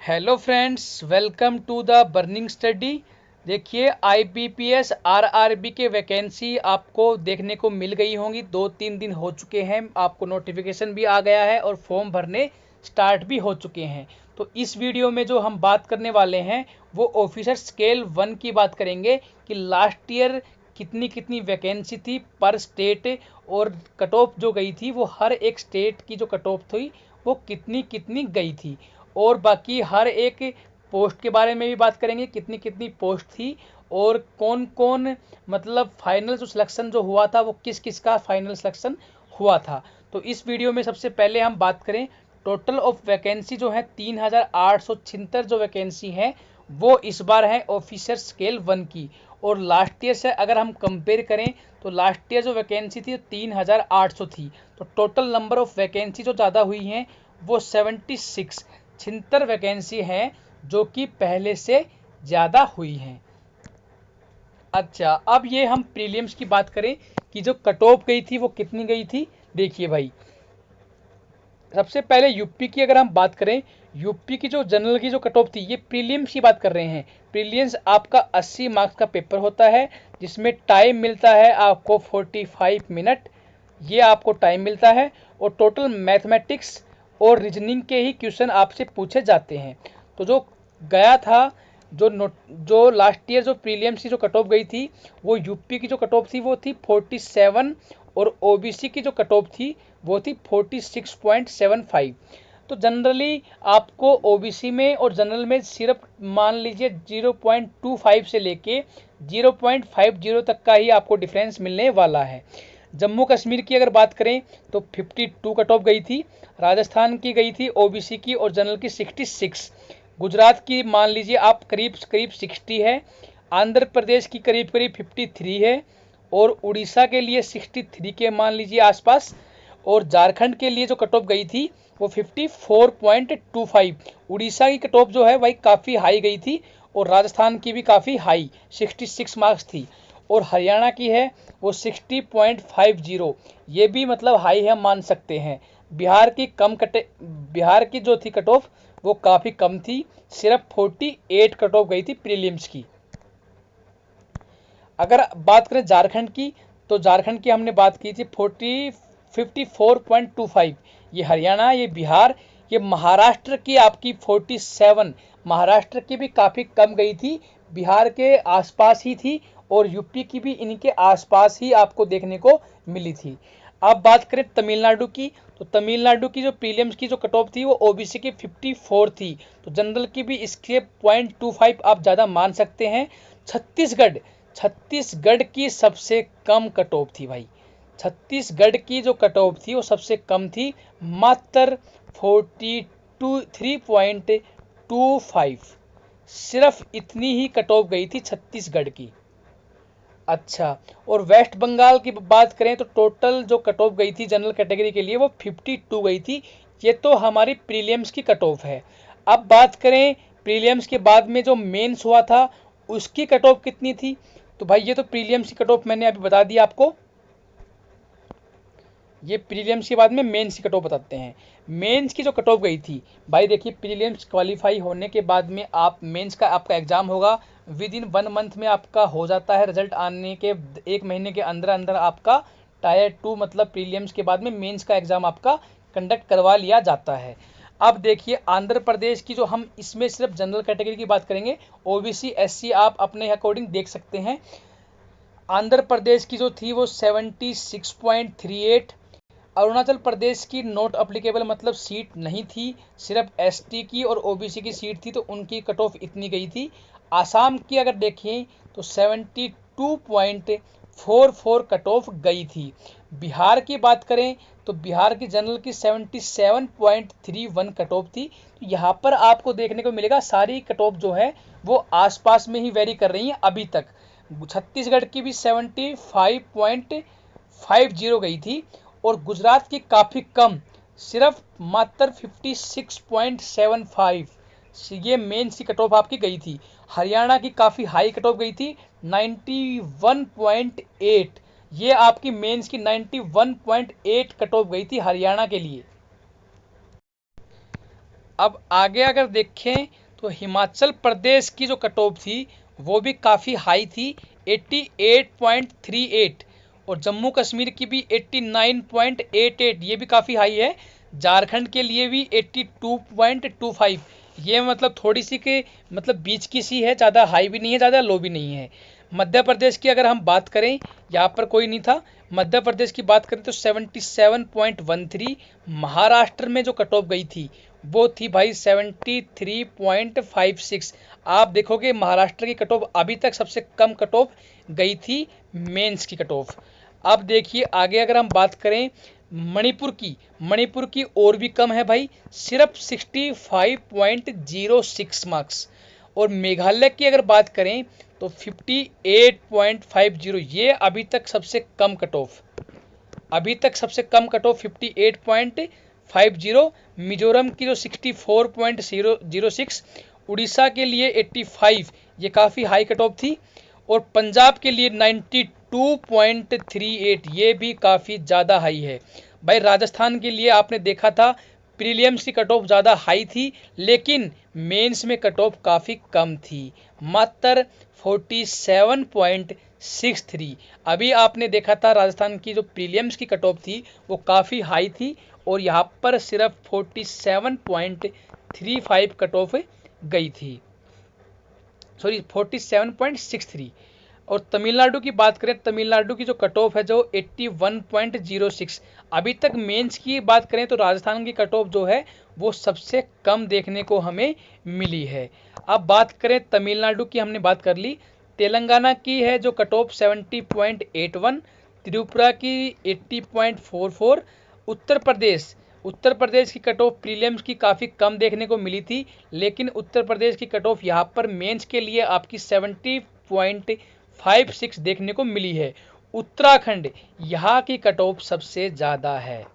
Hello friends, welcome to the burning study. देखिए, IBPS RRB के vacancy आपको देखने को मिल गई होंगी। 2-3 दिन हो चुके हैं, आपको नोटिफिकेशन भी आ गया है और फॉर्म भरने स्टार्ट भी हो चुके हैं। तो इस वीडियो में जो हम बात करने वाले हैं वो ऑफिसर स्केल 1 की बात करेंगे कि लास्ट ईयर कितनी कितनी वैकेंसी थी पर स्टेट, और कट ऑफ जो गई थी वो हर एक स्टेट की जो कट ऑफ थी वो कितनी कितनी गई थी। और बाकी हर एक पोस्ट के बारे में भी बात करेंगे, कितनी कितनी पोस्ट थी और कौन कौन, मतलब फाइनल जो सिलेक्शन जो हुआ था वो किस किस का फाइनल सिलेक्शन हुआ था। तो इस वीडियो में सबसे पहले हम बात करें, टोटल ऑफ वैकेंसी जो है 3876 जो वैकेंसी है वो इस बार है ऑफिसर स्केल 1 की। और लास्ट ईयर से अगर हम कंपेयर करें तो लास्ट ईयर जो वैकेंसी थी 3800 थी। तो टोटल नंबर ऑफ वैकेंसी जो ज़्यादा हुई हैं वो 76 वैकेंसी हैं, जो कि पहले से ज़्यादा हुई हैं। अच्छा, अब ये हम प्रीलिम्स की बात करें कि जो कट ऑफ गई थी वो कितनी गई थी। देखिए भाई, सबसे पहले यूपी की अगर हम बात करें, यूपी की जो जनरल की जो कट ऑफ थी, ये प्रीलिम्स की बात कर रहे हैं। प्रीलिम्स आपका 80 मार्क्स का पेपर होता है, जिसमें टाइम मिलता है आपको 45 मिनट, ये आपको टाइम मिलता है। और टोटल मैथमेटिक्स और रीजनिंग के ही क्वेश्चन आपसे पूछे जाते हैं। तो जो गया था, जो लास्ट ईयर जो प्रीलियम्स की जो कट ऑफ गई थी वो यूपी की जो कट ऑफ थी वो थी 47, और ओबीसी की जो कट ऑफ थी वो थी 46.75। तो जनरली आपको ओबीसी में और जनरल में सिर्फ मान लीजिए 0.25 से लेके 0.50 तक का ही आपको डिफरेंस मिलने वाला है। जम्मू कश्मीर की अगर बात करें तो 52 कट ऑफ गई थी, राजस्थान की गई थी ओबीसी की और जनरल की 66, गुजरात की मान लीजिए आप करीब करीब 60 है, आंध्र प्रदेश की करीब करीब 53 है, और उड़ीसा के लिए 63 के मान लीजिए आसपास, और झारखंड के लिए जो कट ऑफ गई थी वो 54.25। उड़ीसा की कट ऑफ जो है वही काफ़ी हाई गई थी, और राजस्थान की भी काफ़ी हाई 66 मार्क्स थी, और हरियाणा की है वो 60.50, ये भी मतलब हाई है मान सकते हैं। बिहार की जो थी कट ऑफ वो काफ़ी कम थी, सिर्फ 48 कट ऑफ गई थी प्रीलिम्स की। अगर बात करें झारखंड की, तो झारखंड की हमने बात की थी 54.25, ये हरियाणा, ये बिहार, ये महाराष्ट्र की आपकी 47, महाराष्ट्र की भी काफ़ी कम गई थी, बिहार के आसपास ही थी, और यूपी की भी इनके आसपास ही आपको देखने को मिली थी। अब बात करें तमिलनाडु की, तो तमिलनाडु की जो प्रीलिम्स की जो कट ऑफ थी वो ओबीसी की 54 थी, तो जनरल की भी इसके 0.25 आप ज़्यादा मान सकते हैं। छत्तीसगढ़ छत्तीसगढ़ की सबसे कम कट ऑफ थी भाई, छत्तीसगढ़ की जो कट ऑफ थी वो सबसे कम थी, मात्र 43.25, सिर्फ इतनी ही कट ऑफ गई थी छत्तीसगढ़ की। अच्छा, और वेस्ट बंगाल की बात करें तो टोटल जो कट ऑफ गई थी जनरल कैटेगरी के लिए वो 52 गई थी। ये तो हमारी प्रीलियम्स की कट ऑफ है। अब बात करें प्रीलियम्स के बाद में जो मेंस हुआ था उसकी कट ऑफ कितनी थी। तो भाई, ये तो प्रीलियम्स की कट ऑफ मैंने अभी बता दी आपको, ये प्रीलियम्स के बाद में मेंस की कट ऑफ बताते हैं। मेंस की जो कट ऑफ गई थी भाई, देखिए प्रीलियम्स क्वालिफाई होने के बाद में आप मेंस का आपका एग्जाम होगा, विद इन 1 मंथ में आपका हो जाता है, रिजल्ट आने के 1 महीने के अंदर अंदर आपका टायर 2 मतलब प्रीलियम्स के बाद में मेंस का एग्जाम आपका कंडक्ट करवा लिया जाता है। अब देखिए आंध्र प्रदेश की, जो हम इसमें सिर्फ जनरल कैटेगरी की बात करेंगे, ओबीसी एससी आप अपने अकॉर्डिंग देख सकते हैं। आंध्र प्रदेश की जो थी वो 76.38, अरुणाचल प्रदेश की नॉट अप्लीकेबल मतलब सीट नहीं थी, सिर्फ एसटी की और ओबीसी की सीट थी, तो उनकी कट ऑफ इतनी गई थी। आसाम की अगर देखें तो 72.44 कट ऑफ गई थी। बिहार की बात करें तो बिहार की जनरल की 77.31 कट ऑफ थी। तो यहाँ पर आपको देखने को मिलेगा सारी कट ऑफ जो है वो आसपास में ही वेरी कर रही हैं अभी तक। छत्तीसगढ़ की भी 75.50 गई थी, और गुजरात की काफ़ी कम, सिर्फ मात्र 56.75, ये मेन सी कट ऑफ आपकी गई थी। हरियाणा की काफ़ी हाई कट ऑफ गई थी 91.8, ये आपकी मेंस की 91.8 कट ऑफ गई थी हरियाणा के लिए। अब आगे अगर देखें तो हिमाचल प्रदेश की जो कट ऑफ थी वो भी काफ़ी हाई थी 88.38, और जम्मू कश्मीर की भी 89.88, ये भी काफ़ी हाई है। झारखंड के लिए भी 82.25, ये मतलब थोड़ी सी के मतलब बीच की सी है, ज़्यादा हाई भी नहीं है ज़्यादा लो भी नहीं है। मध्य प्रदेश की अगर हम बात करें, यहाँ पर कोई नहीं था। मध्य प्रदेश की बात करें तो 77.13। महाराष्ट्र में जो कट ऑफ गई थी वो थी भाई 73.56। आप देखोगे महाराष्ट्र की कट ऑफ अभी तक सबसे कम कट ऑफ गई थी मेंस की कट ऑफ। अब देखिए आगे अगर हम बात करें मणिपुर की और भी कम है भाई, सिर्फ 65.06 मार्क्स। और मेघालय की अगर बात करें तो 58.50, ये अभी तक सबसे कम कट ऑफ, अभी तक सबसे कम कट ऑफ 58.50। मिजोरम की जो 64.06, उड़ीसा के लिए 85, ये काफ़ी हाई कट ऑफ थी। और पंजाब के लिए 92.38, ये भी काफ़ी ज़्यादा हाई है। भाई राजस्थान के लिए आपने देखा था प्रीलियम्स की कट ऑफ ज़्यादा हाई थी, लेकिन मेंस में कट ऑफ काफ़ी कम थी, मात्र 47.63। अभी आपने देखा था राजस्थान की जो प्रीलियम्स की कट ऑफ थी वो काफ़ी हाई थी, और यहाँ पर सिर्फ 47.35 कट ऑफ गई थी, सॉरी 47.63। और तमिलनाडु की बात करें, तमिलनाडु की जो कट ऑफ है जो 81.06। अभी तक मेंस की बात करें तो राजस्थान की कट ऑफ जो है वो सबसे कम देखने को हमें मिली है। अब बात करें तमिलनाडु की, हमने बात कर ली। तेलंगाना की है जो कट ऑफ 70.81, त्रिपुरा की 80.44। उत्तर प्रदेश की कट ऑफ प्रीलिम्स की काफ़ी कम देखने को मिली थी, लेकिन उत्तर प्रदेश की कट ऑफ यहाँ पर मेंस के लिए आपकी 70.56 देखने को मिली है। उत्तराखंड, यहाँ की कट ऑफ सबसे ज़्यादा है,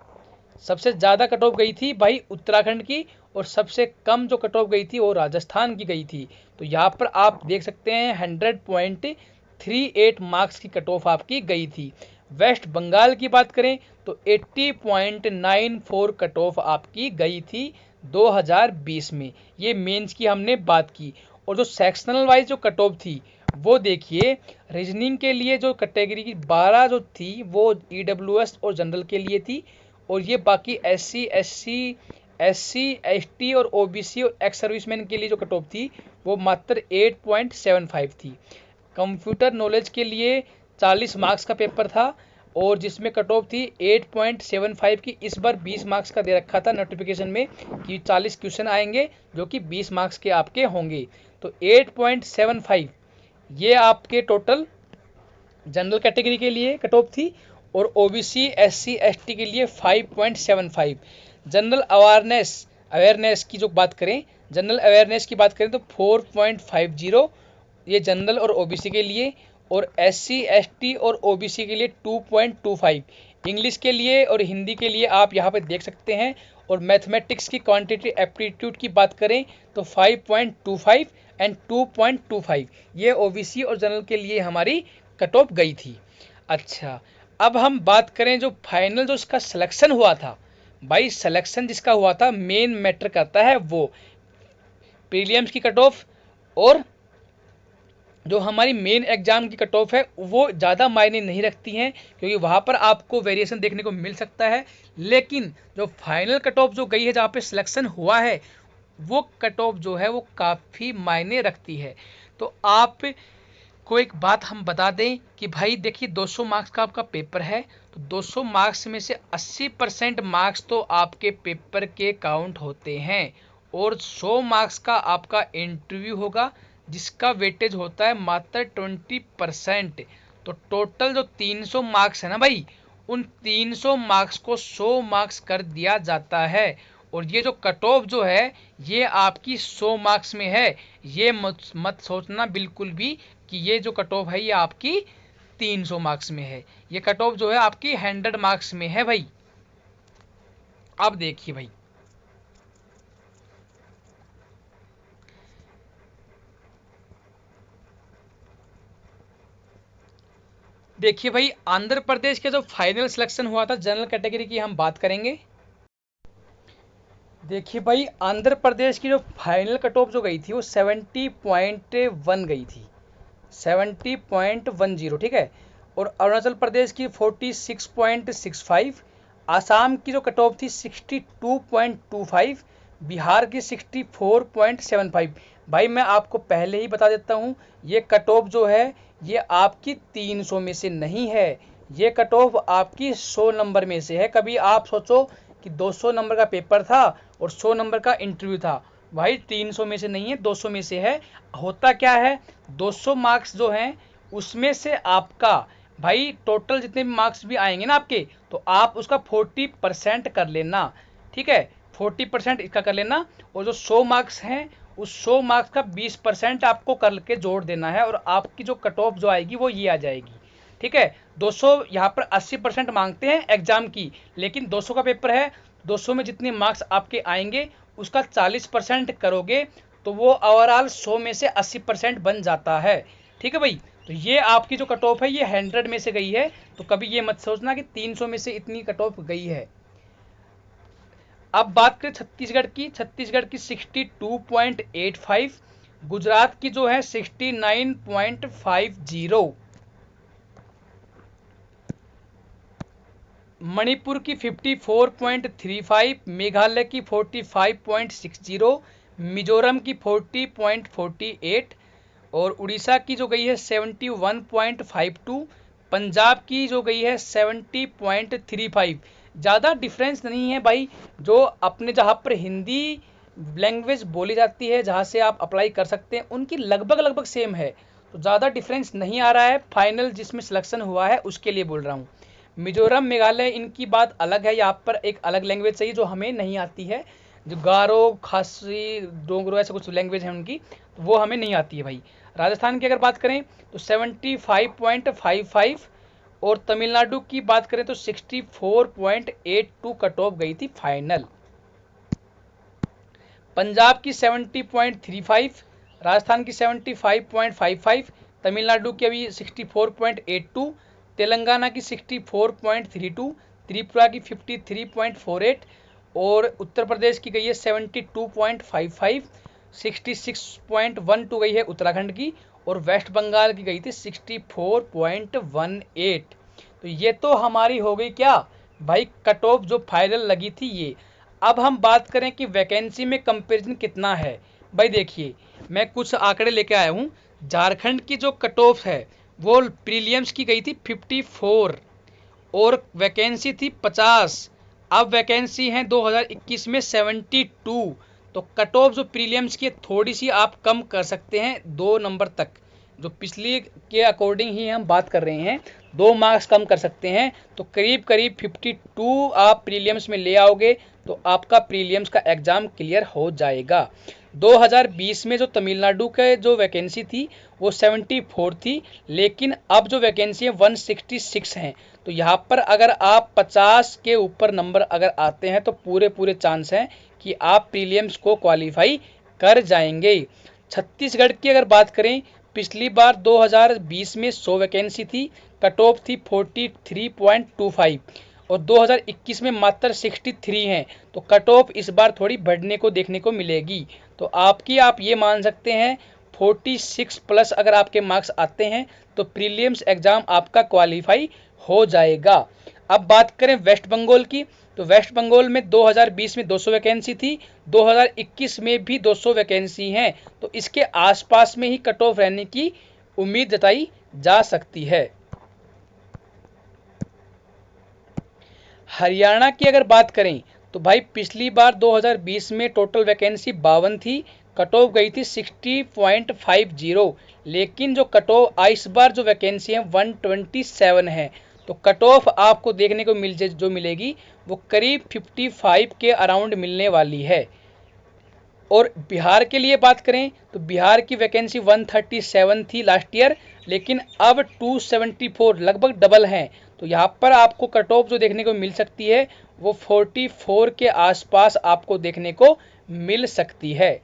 सबसे ज़्यादा कट ऑफ गई थी भाई उत्तराखंड की, और सबसे कम जो कट ऑफ गई थी वो राजस्थान की गई थी। तो यहाँ पर आप देख सकते हैं 100.38 मार्क्स की कट ऑफ आपकी गई थी। वेस्ट बंगाल की बात करें तो 80.94 कट ऑफ आपकी गई थी 2020 में। ये मेंस की हमने बात की। और जो सेक्शनल वाइज जो कट ऑफ थी वो देखिए, रीजनिंग के लिए जो कैटेगरी की 12 जो थी वो ईडब्ल्यूएस और जनरल के लिए थी, और ये बाकी एससी एसटी और ओबीसी और एक्स सर्विसमैन के लिए जो कट ऑफ थी वो मात्र 8.75 थी। कंप्यूटर नॉलेज के लिए 40 मार्क्स का पेपर था, और जिसमें कट ऑफ थी 8.75 की। इस बार 20 मार्क्स का दे रखा था नोटिफिकेशन में कि 40 क्वेश्चन आएंगे जो कि 20 मार्क्स के आपके होंगे। तो 8.75 ये आपके टोटल जनरल कैटेगरी के लिए कट ऑफ थी, और ओबीसी एससी एसटी के लिए 5.75। जनरल अवेयरनेस की जो बात करें, जनरल अवेयरनेस की बात करें तो 4.50, ये जनरल और ओबीसी के लिए, और एससी एसटी और ओबीसी के लिए 2.25। इंग्लिश के लिए और हिंदी के लिए आप यहाँ पे देख सकते हैं। और मैथमेटिक्स की क्वांटिटी एप्टीट्यूड की बात करें तो 5.25 एंड 2.25, ये ओबीसी और जनरल के लिए हमारी कट ऑफ गई थी। अच्छा, अब हम बात करें जो फाइनल जो इसका सिलेक्शन हुआ था, भाई सिलेक्शन जिसका हुआ था मेन मैटर करता है वो प्रीलियम्स की कट ऑफ, और जो हमारी मेन एग्जाम की कट ऑफ है वो ज़्यादा मायने नहीं रखती हैं, क्योंकि वहाँ पर आपको वेरिएशन देखने को मिल सकता है। लेकिन जो फाइनल कट ऑफ जो गई है जहाँ पे सिलेक्शन हुआ है वो कट ऑफ जो है वो काफ़ी मायने रखती है। तो आप को एक बात हम बता दें कि भाई देखिए 200 मार्क्स का आपका पेपर है, तो 200 मार्क्स में से 80% मार्क्स तो आपके पेपर के काउंट होते हैं, और 100 मार्क्स का आपका इंटरव्यू होगा जिसका वेटेज होता है मात्र 20%। तो टोटल जो 300 मार्क्स है ना भाई, उन 300 मार्क्स को 100 मार्क्स कर दिया जाता है। और ये जो कट ऑफ जो है ये आपकी 100 मार्क्स में है, ये मत सोचना बिल्कुल भी कि ये जो कट ऑफ है ये आपकी 300 मार्क्स में है। ये कट ऑफ जो है आपकी 100 मार्क्स में है भाई। अब देखिए भाई, देखिए भाई आंध्र प्रदेश के जो फाइनल सिलेक्शन हुआ था जनरल कैटेगरी की हम बात करेंगे। देखिए भाई, आंध्र प्रदेश की जो फाइनल कट ऑफ जो गई थी वो 70.1 गई थी, 70.10, ठीक है। और अरुणाचल प्रदेश की 46.65, आसाम की जो कट ऑफ थी 62.25, बिहार की 64.75। भाई मैं आपको पहले ही बता देता हूँ, ये कट ऑफ जो है ये आपकी 300 में से नहीं है, ये कट ऑफ आपकी 100 नंबर में से है। कभी आप सोचो कि 200 नंबर का पेपर था और 100 नंबर का इंटरव्यू था, भाई 300 में से नहीं है, 200 में से है। होता क्या है, 200 मार्क्स जो हैं उसमें से आपका भाई टोटल जितने भी मार्क्स भी आएंगे ना आपके, तो आप उसका 40% कर लेना, ठीक है। 40% इसका कर लेना, और जो 100 मार्क्स हैं उस 100 मार्क्स का 20% आपको करके जोड़ देना है, और आपकी जो कट ऑफ जो आएगी वो ये आ जाएगी, ठीक है। 200 यहाँ पर 80% मांगते हैं एग्जाम की, लेकिन 200 का पेपर है, 200 में जितने मार्क्स आपके आएंगे उसका 40% करोगे तो वो ओवरऑल 100 में से 80% बन जाता है, ठीक है भाई। तो ये आपकी जो कट ऑफ है ये 100 में से गई है, तो कभी ये मत सोचना कि 300 में से इतनी कट ऑफ गई है। अब बात करें छत्तीसगढ़ की, छत्तीसगढ़ की 62.85, गुजरात की जो है 69.50, मणिपुर की 54.35, मेघालय की 45.60, मिजोरम की 40.48, और उड़ीसा की जो गई है 71.52, पंजाब की जो गई है 70.35। ज़्यादा डिफरेंस नहीं है भाई, जो अपने जहाँ पर हिंदी लैंग्वेज बोली जाती है, जहाँ से आप अप्लाई कर सकते हैं, उनकी लगभग लगभग सेम है, तो ज़्यादा डिफरेंस नहीं आ रहा है। फाइनल जिसमें सिलेक्शन हुआ है उसके लिए बोल रहा हूँ। मिजोरम मेघालय इनकी बात अलग है, यहाँ पर एक अलग लैंग्वेज चाहिए जो हमें नहीं आती है, जो गारो खासी डोगरो ऐसे कुछ लैंग्वेज है उनकी, तो वो हमें नहीं आती है भाई। राजस्थान की अगर बात करें तो 75.55, और तमिलनाडु की बात करें तो 64.82 कट ऑफ गई थी फाइनल। पंजाब की 70.35, राजस्थान की 75.55, तमिलनाडु की अभी 64.82, तेलंगाना की 64.32, त्रिपुरा की 53.48, और उत्तर प्रदेश की गई है 72.55, 66.12 गई है उत्तराखंड की, और वेस्ट बंगाल की गई थी 64.18। तो ये तो हमारी हो गई क्या भाई कट ऑफ जो फाइनल लगी थी ये। अब हम बात करें कि वैकेंसी में कंपैरिजन कितना है। भाई देखिए, मैं कुछ आंकड़े लेके आया हूँ। झारखंड की जो कट ऑफ है वो प्रीलियम्स की गई थी 54, और वैकेंसी थी 50। अब वैकेंसी है 2021 में 72, तो कट ऑफ जो प्रीलियम्स की थोड़ी सी आप कम कर सकते हैं 2 नंबर तक, जो पिछली के अकॉर्डिंग ही हम बात कर रहे हैं, 2 मार्क्स कम कर सकते हैं, तो करीब करीब 52 आप प्रीलियम्स में ले आओगे तो आपका प्रीलियम्स का एग्ज़ाम क्लियर हो जाएगा। 2020 में जो तमिलनाडु के जो वैकेंसी थी वो 74 थी, लेकिन अब जो वैकेंसी है 166 हैं, तो यहाँ पर अगर आप 50 के ऊपर नंबर अगर आते हैं तो पूरे पूरे चांस हैं कि आप प्रीलियम्स को क्वालिफाई कर जाएंगे। छत्तीसगढ़ की अगर बात करें, पिछली बार 2020 में 100 वैकेंसी थी, कट ऑफ थी 43.25, और 2021 में मात्र 63 हैं, तो कट ऑफ इस बार थोड़ी बढ़ने को देखने को मिलेगी। तो आप ये मान सकते हैं 46 प्लस अगर आपके मार्क्स आते हैं तो प्रीलियम्स एग्ज़ाम आपका क्वालिफाई हो जाएगा। अब बात करें वेस्ट बंगाल की, तो वेस्ट बंगाल में 2020 में 200 वैकेंसी थी, 2021 में भी 200 वैकेंसी हैं, तो इसके आसपास में ही कट ऑफ रहने की उम्मीद जताई जा सकती है। हरियाणा की अगर बात करें तो भाई पिछली बार 2020 में टोटल वैकेंसी 52 थी, कट ऑफ गई थी 60.50, लेकिन जो कट ऑफ इस बार जो वैकेंसी है 127 है, तो कट ऑफ आपको देखने को जो मिलेगी वो करीब 55 के अराउंड मिलने वाली है। और बिहार के लिए बात करें तो बिहार की वैकेंसी 137 थी लास्ट ईयर, लेकिन अब 274 लगभग डबल हैं, तो यहाँ पर आपको कट ऑफ जो देखने को मिल सकती है वो 44 के आसपास आपको देखने को मिल सकती है।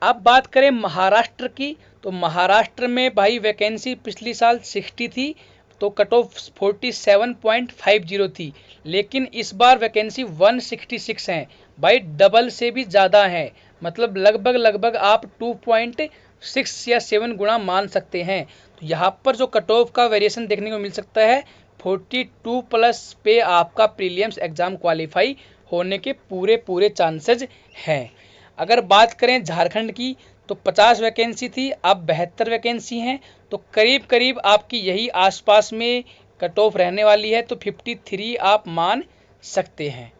अब बात करें महाराष्ट्र की, तो महाराष्ट्र में भाई वैकेंसी पिछली साल 60 थी, तो कट ऑफ 47.50 थी, लेकिन इस बार वैकेंसी 166 हैं भाई, डबल से भी ज़्यादा है। मतलब लगभग आप 2.6 या 7 गुना मान सकते हैं। तो यहाँ पर जो कट ऑफ का वेरिएशन देखने को मिल सकता है, 42 प्लस पे आपका प्रीलियम्स एग्ज़ाम क्वालिफाई होने के पूरे चांसेज हैं। अगर बात करें झारखंड की, तो 50 वैकेंसी थी, अब 72 वैकेंसी हैं। तो करीब आपकी यही आसपास में कट ऑफ रहने वाली है, तो 53 आप मान सकते हैं।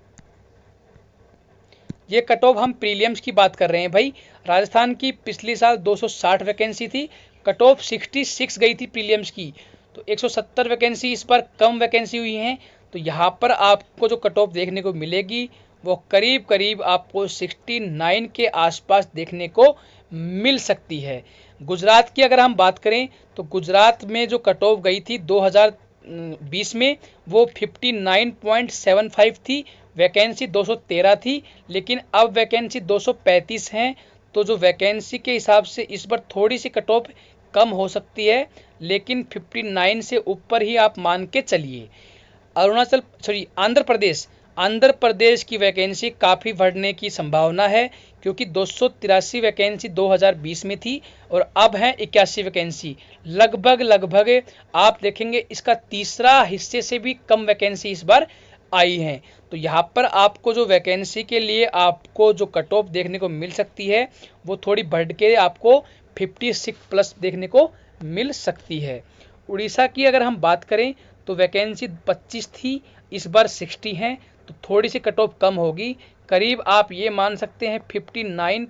ये कट ऑफ हम प्रीलियम्स की बात कर रहे हैं भाई। राजस्थान की पिछले साल 260 वैकेंसी थी, कट ऑफ 66 गई थी प्रीलियम्स की। तो 170 वैकेंसी इस बार कम वैकेंसी हुई हैं। तो यहाँ पर आपको जो कट ऑफ देखने को मिलेगी वो करीब आपको 69 के आसपास देखने को मिल सकती है। गुजरात की अगर हम बात करें, तो गुजरात में जो कट ऑफ गई थी 2020 में, वो 59.75 थी, वैकेंसी 213 थी, लेकिन अब वैकेंसी 235 हैं। तो जो वैकेंसी के हिसाब से इस बार थोड़ी सी कट ऑफ कम हो सकती है, लेकिन 59 से ऊपर ही आप मान के चलिए। आंध्र प्रदेश की वैकेंसी काफ़ी बढ़ने की संभावना है, क्योंकि 283 वैकेंसी 2020 में थी और अब है 81 वैकेंसी। लगभग आप देखेंगे इसका तीसरा हिस्से से भी कम वैकेंसी इस बार आई हैं। तो यहाँ पर आपको जो वैकेंसी के लिए आपको जो कट ऑफ देखने को मिल सकती है, वो थोड़ी बढ़ के आपको 56 प्लस देखने को मिल सकती है। उड़ीसा की अगर हम बात करें, तो वैकेंसी 25 थी, इस बार 60 हैं, तो थोड़ी सी कट ऑफ कम होगी। करीब आप ये मान सकते हैं 59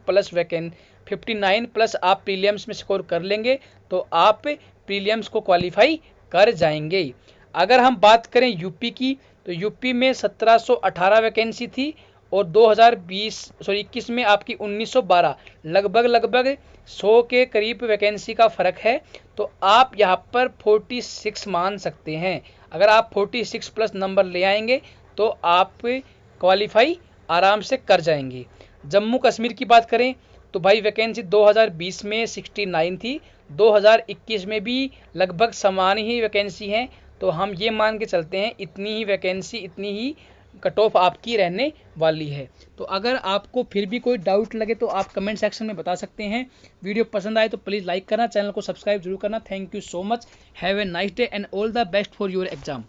प्लस आप प्रीलियम्स में स्कोर कर लेंगे, तो आप प्रीलियम्स को क्वालिफाई कर जाएंगे। अगर हम बात करें यूपी की, तो यूपी में 1718 वैकेंसी थी और 21 में आपकी 1912, लगभग 100 के करीब वैकेंसी का फ़र्क है। तो आप यहाँ पर 46 मान सकते हैं। अगर आप 46 प्लस नंबर ले आएंगे तो आप क्वालिफाई आराम से कर जाएंगे। जम्मू कश्मीर की बात करें, तो भाई वैकेंसी 2020 में 69 थी, 2021 में भी लगभग समान ही वैकेंसी हैं। तो हम ये मान के चलते हैं इतनी ही वैकेंसी, इतनी ही कट ऑफ आपकी रहने वाली है। तो अगर आपको फिर भी कोई डाउट लगे तो आप कमेंट सेक्शन में बता सकते हैं। वीडियो पसंद आए तो प्लीज़ लाइक करना, चैनल को सब्सक्राइब जरूर करना। Thank you so much, have a nice day and all the best for your exam.